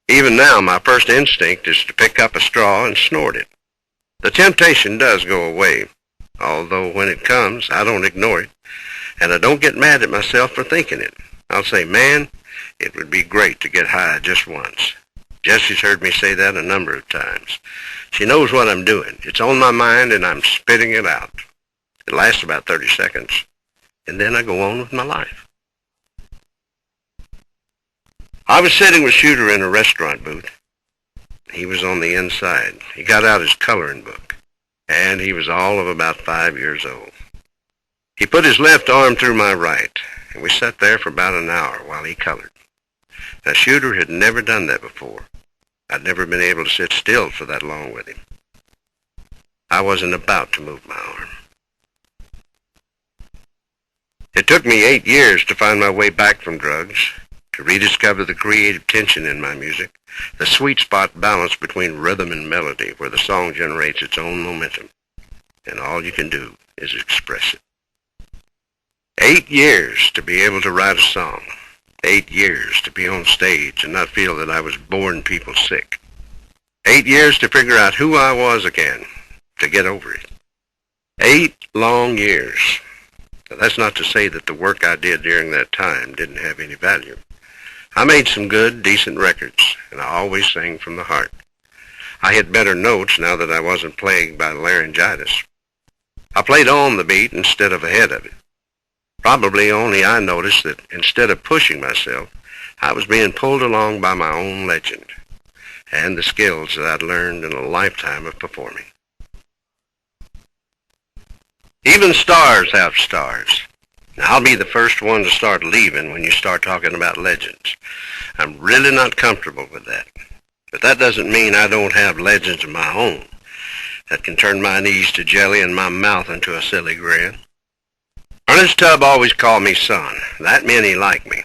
Even now, my first instinct is to pick up a straw and snort it. The temptation does go away, although when it comes, I don't ignore it, and I don't get mad at myself for thinking it. I'll say, "Man, it would be great to get high just once." Jessie's heard me say that a number of times. She knows what I'm doing. It's on my mind, and I'm spitting it out. It lasts about 30 seconds, and then I go on with my life. I was sitting with Shooter in a restaurant booth. He was on the inside. He got out his coloring book, and he was all of about 5 years old. He put his left arm through my right, and we sat there for about an hour while he colored. Now, Shooter had never done that before. I'd never been able to sit still for that long with him. I wasn't about to move my arm. It took me 8 years to find my way back from drugs, to rediscover the creative tension in my music, the sweet spot balance between rhythm and melody where the song generates its own momentum, and all you can do is express it. 8 years to be able to write a song. 8 years to be on stage and not feel that I was boring people sick. 8 years to figure out who I was again, to get over it. 8 long years. Now, that's not to say that the work I did during that time didn't have any value. I made some good, decent records, and I always sang from the heart. I hit better notes now that I wasn't plagued by laryngitis. I played on the beat instead of ahead of it. Probably only I noticed that instead of pushing myself, I was being pulled along by my own legend and the skills that I'd learned in a lifetime of performing. Even stars have stars. Now, I'll be the first one to start leaving when you start talking about legends. I'm really not comfortable with that. But that doesn't mean I don't have legends of my own that can turn my knees to jelly and my mouth into a silly grin. Ernest Tubb always called me son. That meant he liked me.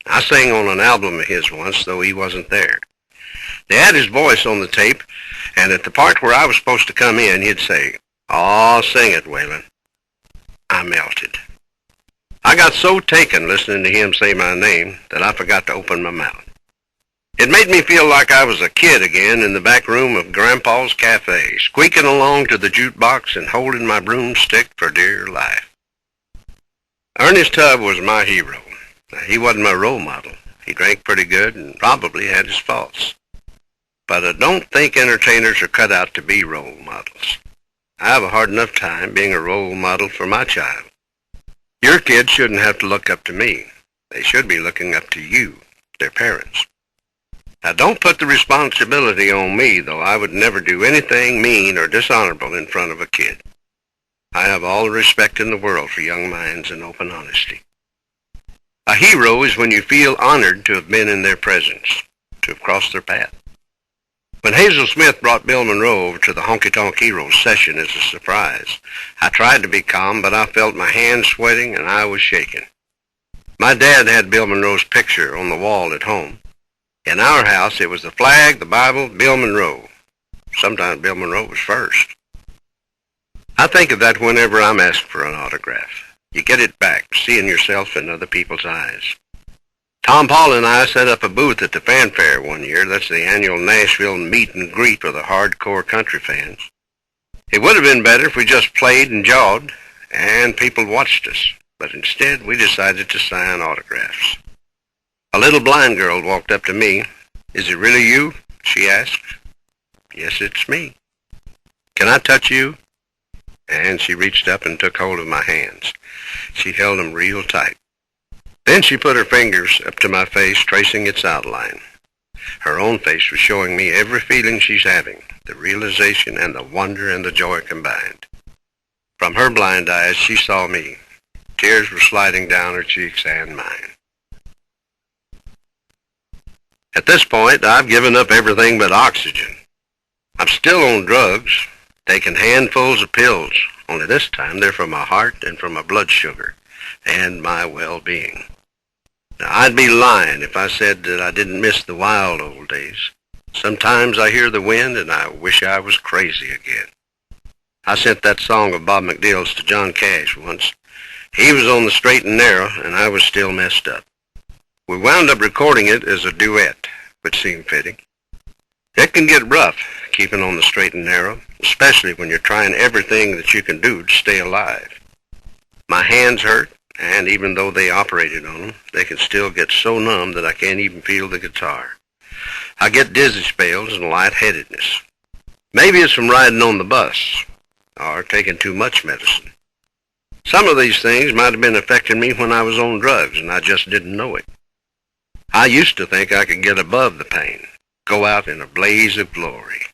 I sang on an album of his once, though he wasn't there. They had his voice on the tape, and at the part where I was supposed to come in, he'd say, "Aw, sing it, Waylon." I melted. I got so taken listening to him say my name that I forgot to open my mouth. It made me feel like I was a kid again in the back room of Grandpa's cafe, squeaking along to the jukebox and holding my broomstick for dear life. Ernest Tubb was my hero. He wasn't my role model. He drank pretty good and probably had his faults. But I don't think entertainers are cut out to be role models. I have a hard enough time being a role model for my child. Your kids shouldn't have to look up to me. They should be looking up to you, their parents. Now, don't put the responsibility on me, though I would never do anything mean or dishonorable in front of a kid. I have all the respect in the world for young minds and open honesty. A hero is when you feel honored to have been in their presence, to have crossed their path. When Hazel Smith brought Bill Monroe over to the Honky Tonk Heroes session as a surprise, I tried to be calm, but I felt my hands sweating and I was shaking. My dad had Bill Monroe's picture on the wall at home. In our house, it was the flag, the Bible, Bill Monroe. Sometimes Bill Monroe was first. I think of that whenever I'm asked for an autograph. You get it back, seeing yourself in other people's eyes. Tom Paul and I set up a booth at the Fanfare one year. That's the annual Nashville meet and greet for the hardcore country fans. It would have been better if we just played and jawed, and people watched us. But instead, we decided to sign autographs. A little blind girl walked up to me. "Is it really you?" she asked. "Yes, it's me." "Can I touch you?" And she reached up and took hold of my hands. She held them real tight. Then she put her fingers up to my face, tracing its outline. Her own face was showing me every feeling she's having, the realization and the wonder and the joy combined. From her blind eyes, she saw me. Tears were sliding down her cheeks and mine. At this point, I've given up everything but oxygen. I'm still on drugs, taking handfuls of pills, only this time they're for my heart and for my blood sugar and my well-being. Now, I'd be lying if I said that I didn't miss the wild old days. Sometimes I hear the wind and I wish I was crazy again. I sent that song of Bob McDill's to John Cash once. He was on the straight and narrow and I was still messed up. We wound up recording it as a duet, which seemed fitting. It can get rough keeping on the straight and narrow, especially when you're trying everything that you can do to stay alive. My hands hurt, and even though they operated on them, they can still get so numb that I can't even feel the guitar. I get dizzy spells and lightheadedness. Maybe it's from riding on the bus or taking too much medicine. Some of these things might have been affecting me when I was on drugs, and I just didn't know it. I used to think I could get above the pain, go out in a blaze of glory.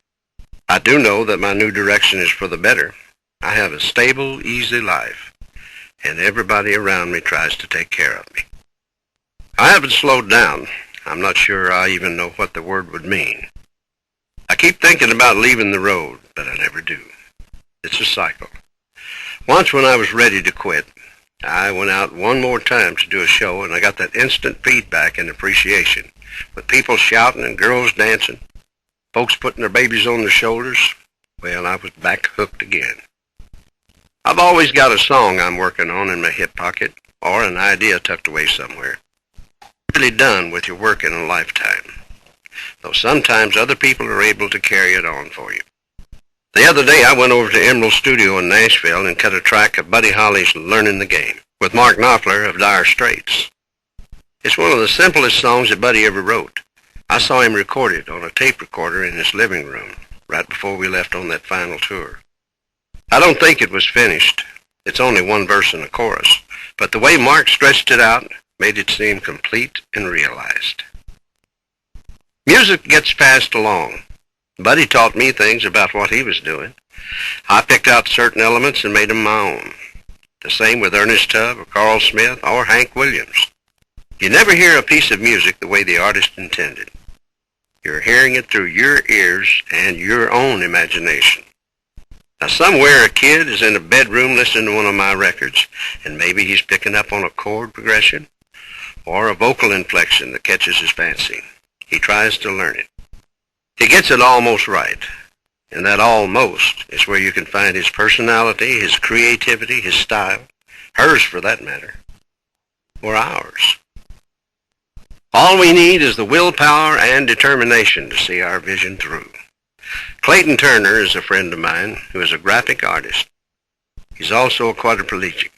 I do know that my new direction is for the better. I have a stable, easy life, and everybody around me tries to take care of me. I haven't slowed down. I'm not sure I even know what the word would mean. I keep thinking about leaving the road, but I never do. It's a cycle. Once when I was ready to quit, I went out one more time to do a show, and I got that instant feedback and appreciation, with people shouting and girls dancing, folks putting their babies on their shoulders. Well, I was back hooked again. I've always got a song I'm working on in my hip pocket, or an idea tucked away somewhere. Really done with your work in a lifetime, though sometimes other people are able to carry it on for you. The other day I went over to Emerald Studio in Nashville and cut a track of Buddy Holly's Learning the Game with Mark Knopfler of Dire Straits. It's one of the simplest songs that Buddy ever wrote. I saw him record it on a tape recorder in his living room right before we left on that final tour. I don't think it was finished. It's only one verse and a chorus, but the way Mark stretched it out made it seem complete and realized. Music gets passed along. Buddy taught me things about what he was doing. I picked out certain elements and made them my own. The same with Ernest Tubb or Carl Smith or Hank Williams. You never hear a piece of music the way the artist intended. You're hearing it through your ears and your own imagination. Now somewhere a kid is in a bedroom listening to one of my records, and maybe he's picking up on a chord progression or a vocal inflection that catches his fancy. He tries to learn it. He gets it almost right, and that almost is where you can find his personality, his creativity, his style, hers for that matter, or ours. All we need is the willpower and determination to see our vision through. Clayton Turner is a friend of mine who is a graphic artist. He's also a quadriplegic,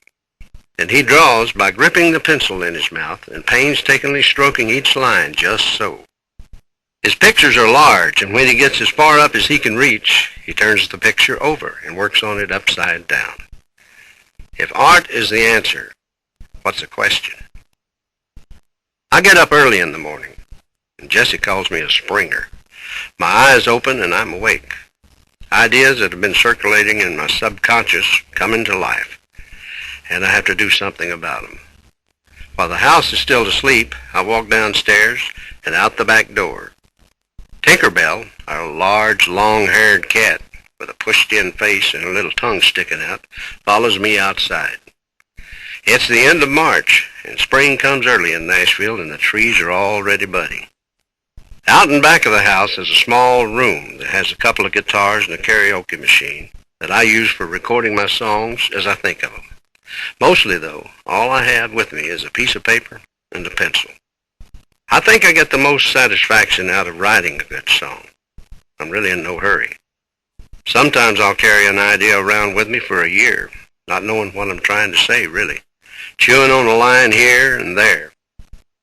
and he draws by gripping the pencil in his mouth and painstakingly stroking each line just so. His pictures are large, and when he gets as far up as he can reach, he turns the picture over and works on it upside down. If art is the answer, what's the question? I get up early in the morning, and Jesse calls me a springer. My eyes open and I'm awake. Ideas that have been circulating in my subconscious come into life, and I have to do something about them. While the house is still asleep, I walk downstairs and out the back door. Tinkerbell, our large, long-haired cat with a pushed-in face and a little tongue sticking out, follows me outside. It's the end of March, and spring comes early in Nashville, and the trees are already budding. Out in back of the house is a small room that has a couple of guitars and a karaoke machine that I use for recording my songs as I think of them. Mostly, though, all I have with me is a piece of paper and a pencil. I think I get the most satisfaction out of writing a good song. I'm really in no hurry. Sometimes I'll carry an idea around with me for a year, not knowing what I'm trying to say, really, chewing on a line here and there,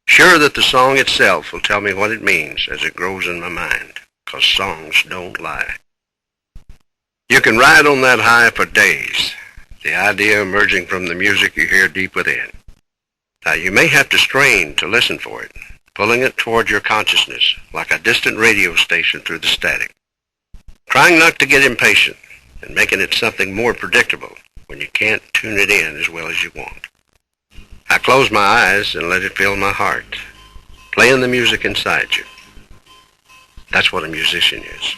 sure that the song itself will tell me what it means as it grows in my mind, 'cause songs don't lie. You can ride on that high for days, the idea emerging from the music you hear deep within. Now, you may have to strain to listen for it, pulling it toward your consciousness like a distant radio station through the static, trying not to get impatient and making it something more predictable when you can't tune it in as well as you want. I close my eyes and let it fill my heart, playing the music inside you. That's what a musician is.